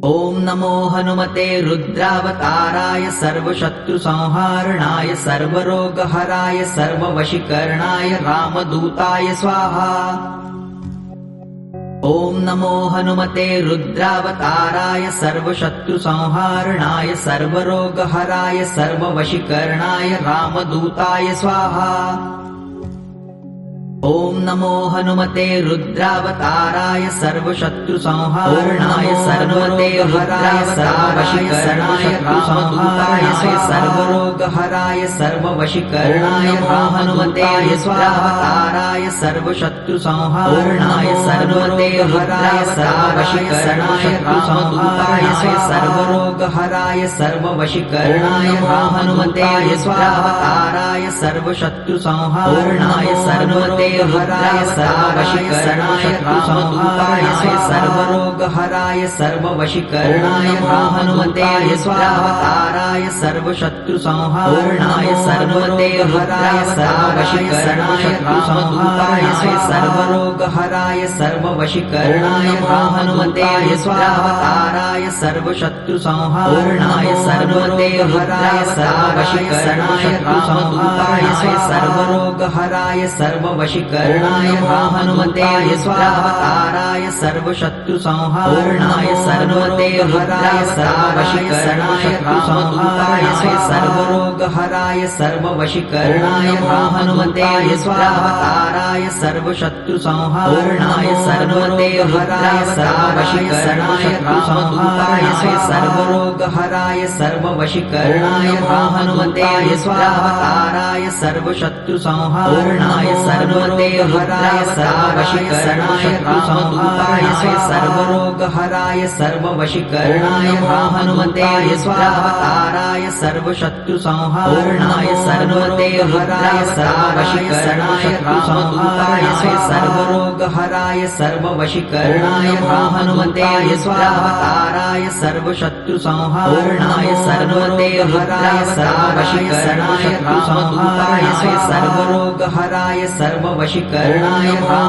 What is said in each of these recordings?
ॐ नमो हनुमते रुद्रावताराय सर्वशत्रुसंहारणाय सर्वरोगहराय सर्ववशीकरणाय रामदूताय स्वाहा। ॐ नमो हनुमते रुद्रावताराय सर्वशत्रुसंहारणाय सर्वरोगहराय सर्ववशीकरणाय रामदूताय स्वाहा। ॐ नमो हनुमते रुद्रावताराय सर्वशत्रुसंहारणाय सर्वरोगहराय सर्ववशीकरणाय रामदूताय सर्वरोगहराय सर्ववशीकरणाय हनुमते रुद्रावताराय सर्वशत्रुसंहारणाय सर्वरोगहराय सर्ववशीकरणाय रामदूताय सर्वरोगहराय सर्ववशीकरणाय हनुमते रुद्रावताराय सर्वशत्रुसंहारणाय सर्वरोगहराय सर्ववशीकरणाय रामदूताय सर्वरोगहराय सर्ववशीकरणाय हनुमते रुद्रावताराय सर्वशत्रुसंहारणाय सर्वरोगहराय सर्ववशीकरणाय रामदूताय सर्वरोगहराय सर्ववशीकरणाय हनुमते रुद्रावताराय सर्वशत्रुसंहारणाय सर्वरोगहराय सर्ववशीकरणाय रामदूताय सर्वरोगहराय सर्ववशीकरणाय हनुमते रुद्रावताराय सर्वशत्रुसंहारणाय सर्वरोगहराय सर्ववशीकरणाय रामदूताय सर्वरोगहराय सर्ववशीकरणाय हनुमते रुद्रावताराय सर्वशत्रुसंहारणाय सर्वरोगहराय सर्ववशीकरणाय रामदूताय सर्वरोगहराय सर्ववशीकरणाय हनुमते रुद्रावताराय सर्वशत्रुसंहारणाय सर्वरोगहराय सर्ववशीकरणाय रामदूताय सर्वरोगहराय सर्ववशीकरणाय हनुमते रुद्रावताराय सर्वशत्रुसंहारणाय सर्वरोगहराय सर्ववशीकरणाय रामदूताय सर्वरोगहराय सर्ववशीकरणाय हनुमते रुद्रावताराय सर्वशत्रुसंहारणाय सर्वरोगहराय सर्ववशीकरणाय रामदूताय सर्वरोगहराय सर्ववशीकरणाय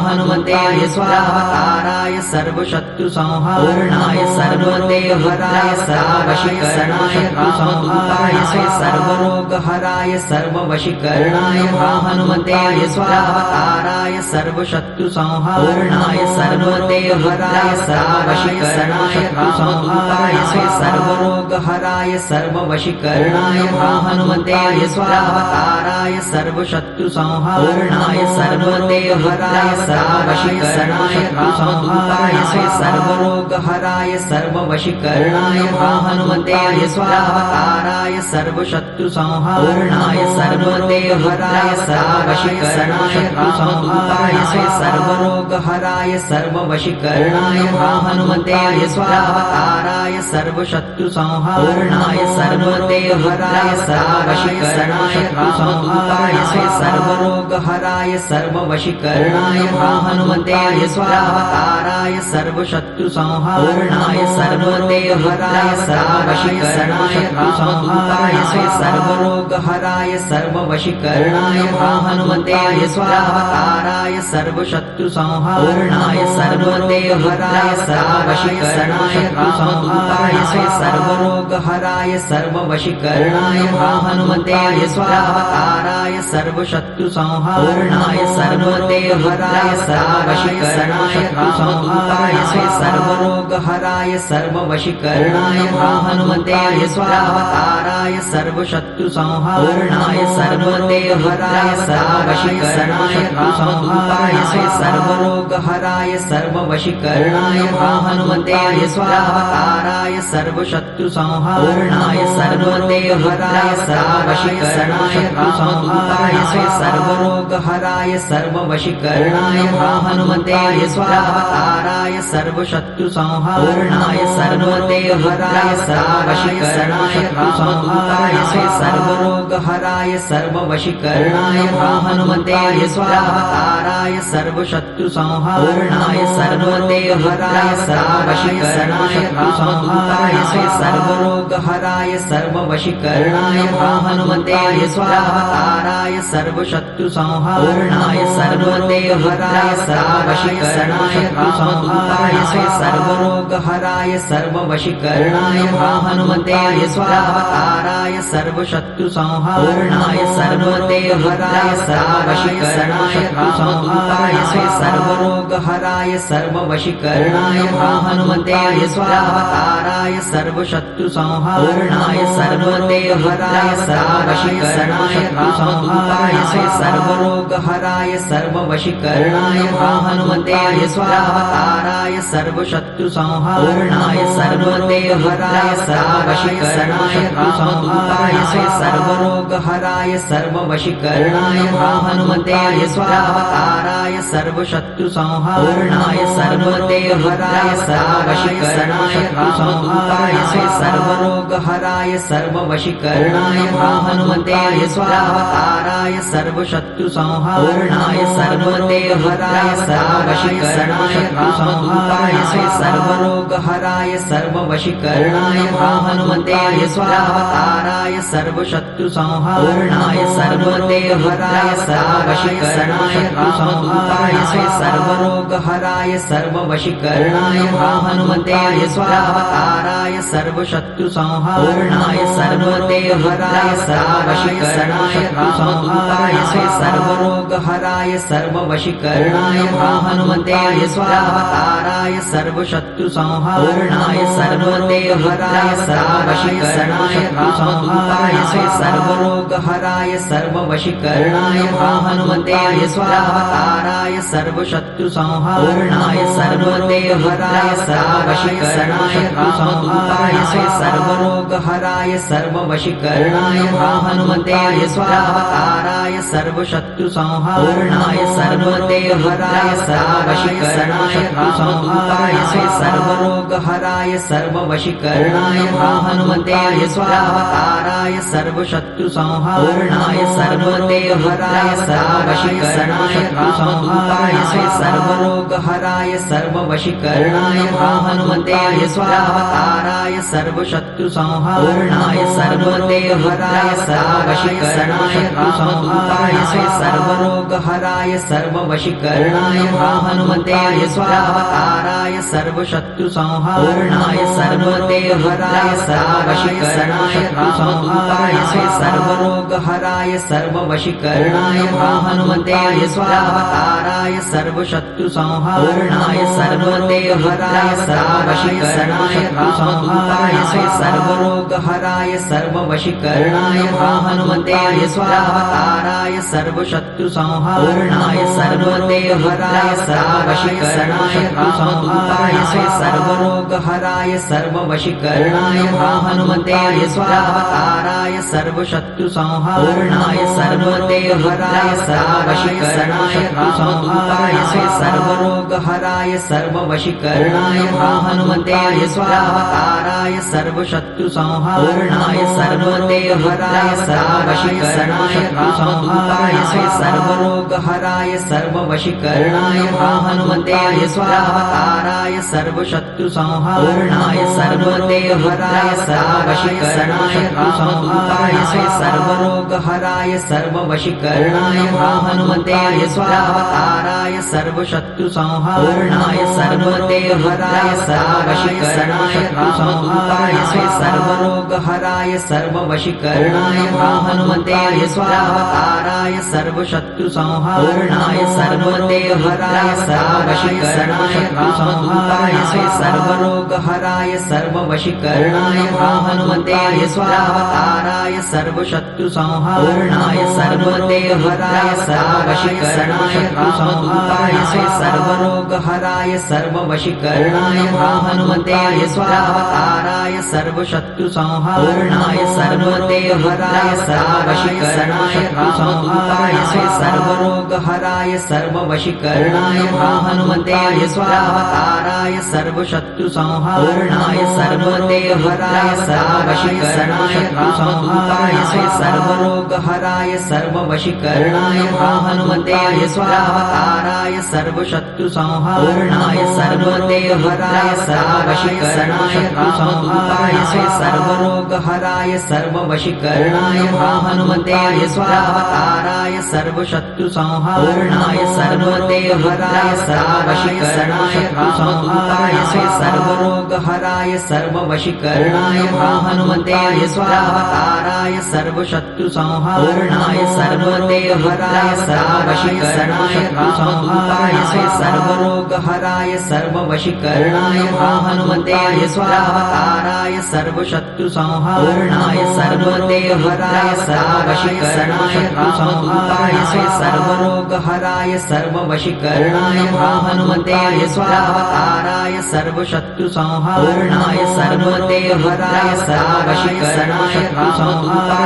हनुमते रुद्रावताराय सर्वशत्रुसंहारणाय सर्वरोगहराय सर्ववशीकरणाय रामदूताय सर्वरोगहराय सर्ववशीकरणाय हनुमते रुद्रावताराय सर्वशत्रुसंहारणाय सर्वरोगहराय सर्ववशीकरणाय रामदूताय सर्वरोगहराय सर्ववशीकरणाय हनुमते रुद्रावताराय सर्वशत्रुसंहारणाय सर्वरोगहराय सर्ववशीकरणाय रामदूताय सर्वरोगहराय सर्ववशीकरणाय हनुमते रुद्रावताराय सर्वशत्रुसंहारणाय सर्वरोगहराय सर्ववशीकरणाय रामदूताय सर्वरोगहराय सर्ववशीकरणाय हनुमते रुद्रावताराय सर्वशत्रुसंहारणाय सर्वरोगहराय सर्ववशीकरणाय रामदूताय सर्वरोगहराय सर्ववशीकरणाय हनुमते रुद्रावताराय सर्वशत्रुसंहारणाय सर्वरोगहराय सर्ववशीकरणाय रामदूताय सर्वरोगहराय सर्ववशीकरणाय हनुमते रुद्रावताराय सर्वशत्रुसंहारणाय सर्वरोगहराय सर्ववशीकरणाय रामदूताय सर्वरोगहराय सर्ववशीकरणाय हनुमते रुद्रावताराय सर्वशत्रुसंहारणाय सर्वरोगहराय सर्ववशीकरणाय रामदूताय सर्वरोगहराय सर्ववशीकरणाय हनुमते रुद्रावताराय सर्वशत्रुसंहारणाय सर्वरोगहराय सर्ववशीकरणाय रामदूताय सर्वरोगहराय सर्ववशीकरणाय हनुमते रुद्रावताराय सर्वशत्रुसंहारणाय सर्वरोगहराय सर्ववशीकरणाय रामदूताय सर्वरोगहराय सर्ववशीकरणाय हनुमते रुद्रावताराय सर्वशत्रुसंहारणाय सर्वरोगहराय सर्ववशीकरणाय रामदूताय सर्वरोगहराय सर्ववशीकरणाय हनुमते स्वाहावताराय सर्वशत्रुसंहारणाय सर्वदेवहराय सर्ववशीकरणाय रामदूताय सर्वरोगहराय सर्ववशीकरणाय हनुमते स्वाहावताराय सर्वशत्रुसंहारणाय सर्वदेवहराय सर्ववशीकरणाय रामदूताय सर्वरोगहराय सर्ववशीकरणाय हनुमते स्वाहावताराय सर्वशत्रुसंहारणाय सर्वदेवहराय सर्ववशीकरणाय रामदूताय सर्वरोगहराय सर्ववशीकरणाय हनुमते स्वाहावताराय सर्वशत्रुसंहारणाय सर्वदेवहराय सर्ववशीकरणाय रामदूताय सर्वरोगहराय सर्ववशीकरणाय हनुमते स्वाहावताराय सर्वशत्रुसंहारणाय सर्वदेवहराय सर्ववशीकरणाय रामदूताय सर्वरोगहराय सर्ववशीकरणाय हनुमते स्वाहावताराय सर्वशत्रुसंहारणाय सर्वदेवहराय सर्ववशीकरणाय रामदूताय सर्वरोगहराय सर्ववशीकरणाय हनुमते स्वाहावताराय सर्वशत्रुसंहारणाय सर्वदेवहराय सर्ववशीकरणाय रामदूताय सर्वरोगहराय सर्ववशीकरणाय हनुमते स्वाहावताराय सर्वशत्रुसंहारणाय सर्वदेवहराय सर्ववशीकरणाय रामदूताय सर्वरोगहराय सर्ववशीकरणाय हनुमते स्वाहावताराय सर्वशत्रुसंहारणाय सर्वदेवहराय सर्ववशीकरणाय रामदूताय सर्वरोगहराय सर्ववशीकरणाय हनुमते स्वाहावताराय सर्वशत्रुसंहारणाय सर्वदेवहराय सर्ववशीकरणाय रामदूताय सर्वरोगहराय सर्ववशीकरणाय हनुमते स्वाहावताराय सर्वशत्रुसंहारणाय सर्वदेवहराय सर्ववशीकरणाय रामदूताय सर्वरोगहराय सर्ववशीकरणाय हनुमते स्वाहावताराय सर्वशत्रुसंहारणाय सर्वदेवहराय सर्ववशीकरणाय रामदूताय सर्वरोगहराय सर्ववशीकरणाय हनुमते स्वाहावताराय सर्वशत्रुसंहारणाय सर्वदेवहराय सर्ववशीकरणाय रामदूताय सर्वरोगहराय सर्ववशीकरणाय हनुमते स्वाहावताराय सर्वशत्रुसंहारणाय सर्वदेवहराय सर्ववशीकरणाय रामदूताय सर्वरोगहराय सर्ववशीकरणाय हनुमते स्वाहावताराय सर्वशत्रुसंहारणाय सर्वदेवहराय सर्ववशीकरणाय रामदूताय सर्वरोगहराय सर्ववशीकरणाय हनुमते स्वाहावताराय सर्वशत्रुसंहारणाय सर्वदेवहराय सर्ववशीकरणाय रामदूताय सर्वरोगहराय सर्ववशीकरणाय हनुमते स्वाहावताराय सर्वशत्रुसंहारणाय सर्वदेवहराय सर्ववशीकरणाय रामदूताय सर्वरोगहराय सर्ववशीकरणाय हनुमते स्वाहावताराय सर्वशत्रुसंहारणाय सर्वदेवहराय सर्ववशीकरणाय रामदूताय सर्वरोगहराय सर्ववशीकरणाय हनुमते स्वाहावताराय सर्वशत्रुसंहारणाय सर्वदेवहराय सर्ववशीकरणाय रामदूताय सर्वरोगहराय सर्ववशीकरणाय हनुमते स्वाहावताराय सर्वशत्रुसंहारणाय सर्वदेवहराय सर्ववशीकरणाय रामदूताय सर्वरोगहराय सर्ववशीकरणाय हनुमते स्वाहावताराय सर्वशत्रुसंहारणाय सर्वदेवहराय सर्ववशीकरणाय रामदूताय सर्वरोगहराय सर्ववशीकरणाय हनुमते स्वाहावताराय सर्वशत्रुसंहारणाय सर्वदेवहराय सर्ववशीकरणाय रामदूताय सर्वरोगहराय सर्ववशीकरणाय हनुमते स्वाहावताराय सर्वशत्रुसंहारणाय सर्वदेवहराय सर्ववशीकरणाय हनुमते सर्वरोगहराय सर्ववशीकरणाय हनुमते स्वावताराय सर्वशत्रुसंहारणाय सर्वदेवहराय सर्ववशीकरणाय हनुमते सर्वरोगहराय सर्ववशीकरणाय हनुमते स्वावताराय सर्वशत्रुसंहारणाय सर्वदेवहराय सर्ववशीकरणाय हनुमते सर्वरोगहराय सर्ववशीकरणाय हनुमते स्वावताराय सर्वशत्रुसंहारणाय सर्वदेवहराय सर्ववशीकरणाय हनुमते सर्वरोगहराय सर्ववशीकरणाय हनुमते स्वावताराय सर्वशत्रुसंहारणाय सर्वदेवहराय सर्ववशीकरणाय हनुमते सर्वरोगहराय सर्ववशीकरणाय हनुमते स्वावताराय सर्वशत्रुसंहारणाय सर्वदेवहराय सर्ववशीकरणाय हनुमते सर्वरोगहराय सर्ववशीकरणाय हनुमते स्वावताराय सर्वशत्रुसंहारणाय सर्वदेवहराय सर्ववशीकरणाय हनुमते सर्वरोगहराय सर्ववशीकरणाय हनुमते स्वावताराय सर्वशत्रुसंहारणाय सर्वदेवहराय सर्ववशीकरणाय हनुमते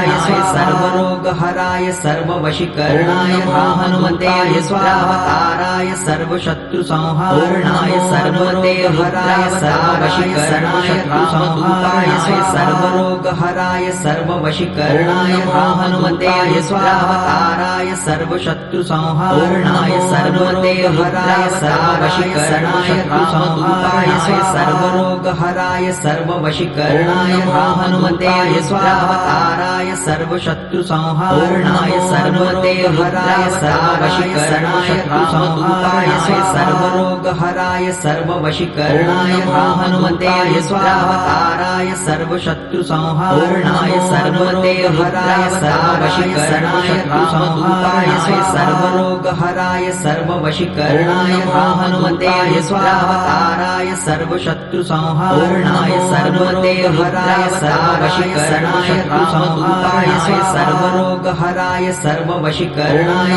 सर्वरोगहराय सर्ववशीकरणाय हनुमते स्वावताराय सर्वशत्रुसंहारणाय सर्वदेवहराय सर्ववशीकरणाय हनुमते सर्वरोगहराय सर्ववशीकरणाय हनुमते स्वावताराय सर्वशत्रुसंहारणाय सर्वदेवहराय सर्ववशीकरणाय हनुमते सर्वरोगहराय सर्ववशीकरणाय हनुमते स्वावताराय सर्वशत्रुसंहारणाय सर्वदेवहराय सर्ववशीकरणाय हनुमते सर्वरोगहराय सर्ववशीकरणाय हनुमते स्वावताराय सर्वशत्रुसंहारणाय सर्वदेवहराय सर्ववशीकरणाय हनुमते सर्वरोगहराय सर्ववशीकरणाय हनुमते स्वावताराय सर्वशत्रुसंहारणाय सर्वदेवहराय सर्ववशीकरणाय हनुमते सर्वरोगहराय सर्ववशीकरणाय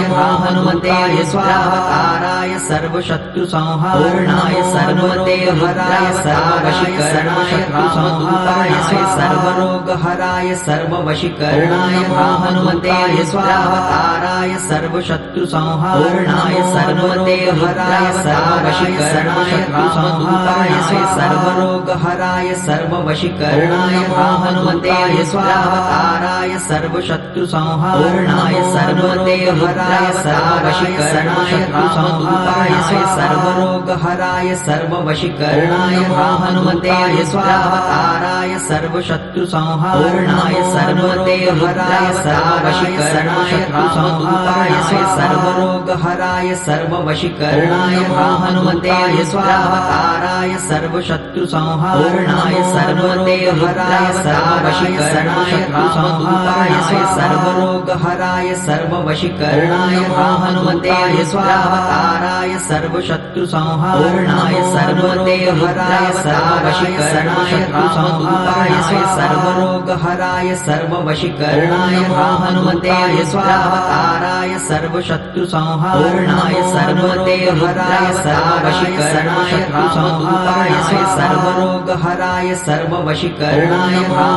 हनुमते स्वावताराय सर्वशत्रुसंहारणाय सर्वदेवहराय सर्ववशीकरणाय हनुमते सर्वरोगहराय सर्ववशीकरणाय हनुमते स्वावताराय सर्वशत्रुसंहारणाय सर्वदेवहराय सर्ववशीकरणाय हनुमते सर्वरोगहराय सर्ववशीकरणाय हनुमते स्वावताराय सर्वशत्रुसंहारणाय सर्वदेवहराय सर्ववशीकरणाय हनुमते सर्वरोगहराय सर्ववशीकरणाय हनुमते स्वावताराय सर्वशत्रुसंहारणाय सर्वदेवहराय सर्ववशीकरणाय हनुमते सर्वरोगहराय सर्ववशीकरणाय हनुमते स्वावताराय सर्वशत्रुसंहारणाय सर्वदेवहराय सर्ववशीकरणाय हनुमते सर्वरोगहराय सर्ववशीकरणाय हनुमते स्वावताराय सर्वशत्रुसंहारणाय सर्वदेवहराय सर्ववशीकरणाय हनुमते सर्वरोगहराय सर्ववशीकरणाय हनुमते स्वावताराय सर्वशत्रुसंहारणाय सर्वदेवहराय सर्ववशीकरणाय हनुमते सर्वरोगहराय सर्ववशीकरणाय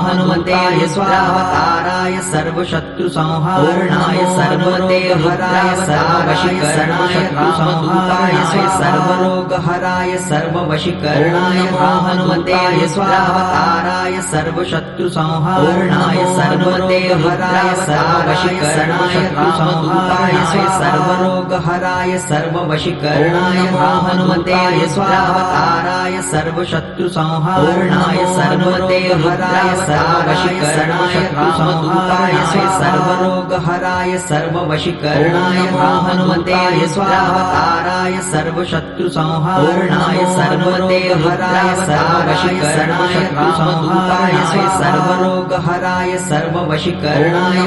हनुमते स्वावताराय सर्वशत्रुसंहारणाय सर्वदेवहराय सर्ववशीकरणाय हनुमते सर्वरोगहराय सर्ववशीकरणाय हनुमते स्वावताराय सर्वशत्रुसंहारणाय सर्वदेवहराय सर्ववशीकरणाय हनुमते सर्वरोगहराय सर्ववशीकरणाय हनुमते स्वावताराय सर्वशत्रुसंहारणाय सर्वदेवहराय सर्ववशीकरणाय हनुमते सर्वरोगहराय सर्ववशीकरणाय हनुमते स्वावताराय सर्वशत्रुसंहारणाय सर्वदेवहराय सर्ववशीकरणाय हनुमते सर्वरोगहराय सर्ववशीकरणाय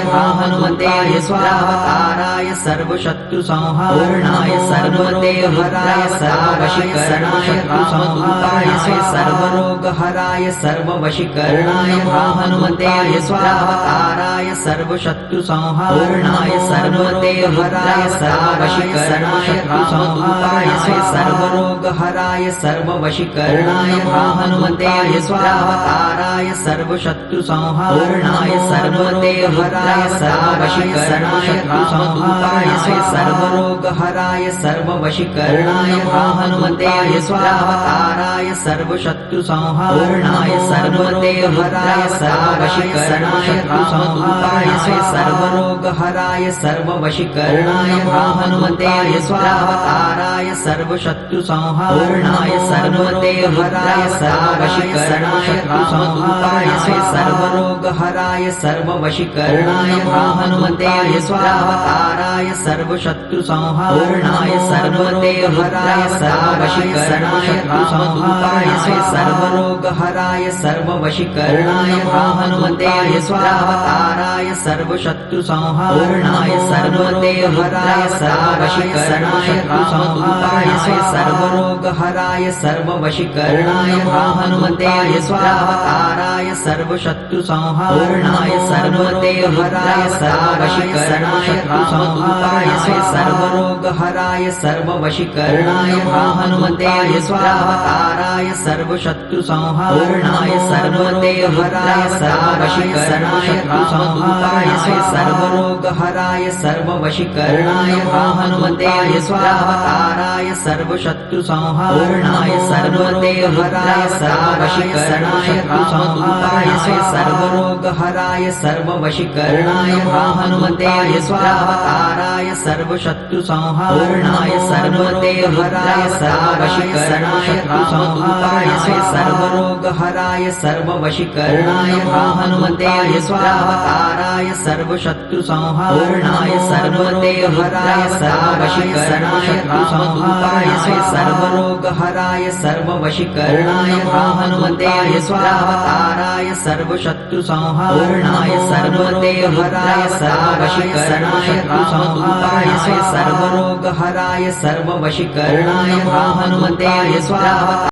हनुमते स्वावताराय सर्वशत्रुसंहारणाय सर्वदेवहराय सर्ववशीकरणाय हनुमते सर्वरोगहराय सर्ववशीकरणाय हनुमते स्वावताराय सर्वशत्रुसंहारणाय हनुमते हराय सर्ववशीकरणाय रामदूताय सर्वरोगहराय सर्ववशीकरणाय हनुमते स्वावताराय सर्वशत्रुसंहारणाय सर्वते हराय सर्ववशीकरणाय रामदूताय सर्वरोगहराय सर्ववशीकरणाय हनुमते स्वावताराय सर्वशत्रुसंहारणाय सर्वते हराय सर्ववशीकरणाय रामदूताय सर्वरोगहराय सर्ववशीकरणाय हनुमते स्वावताराय सर्वशत्रुसंहारणाय सर्वते हराय सर्ववशीकरणाय रामदूताय सर्वरोगहराय सर्ववशीकरणाय हनुमते स्वावताराय सर्वशत्रुसंहारणाय सर्वते हराय सर्ववशीकरणाय रामदूताय सर्वरोगहराय सर्ववशीकरणाय हनुमते स्वावताराय सर्वशत्रुसंहारणाय सर्वते हराय सर्ववशीकरणाय रामदूताय सर्वरोगहराय सर्ववशीकरणाय हनुमते स्वावताराय सर्वशत्रुसंहारणाय सर्वते हराय सर्ववशीकरणाय रामदूताय सर्वरोगहराय सर्ववशीकरणाय हनुमते स्वावताराय सर्वशत्रुसंहारणाय सर्वते हराय सर्ववशीकरणाय रामदूताय सर्वरोगहराय सर्ववशीकरणाय हनुमते स्वावताराय सर्वशत्रुसंहारणाय सर्वते हराय सर्ववशीकरणाय रामदूताय सर्वरोगहराय सर्ववशीकरणाय हनुमते स्वावताराय सर्वशत्रुसंहारणाय सर्वते हराय सर्ववशीकरणाय रामदूताय सर्वरोगहराय सर्ववशीकरणाय हनुमते स्वावताराय सर्वशत्रुसंहारणाय सर्वते हराय सर्ववशीकरणाय रामदूताय सर्वरोगहराय सर्ववशीकरणाय हनुमते स्वावताराय सर्वशत्रुसंहारणाय सर्वते हराय सर्ववशीकरणाय रामदूताय सर्वरोगहराय सर्ववशीकरणाय हनुमते स्वावताराय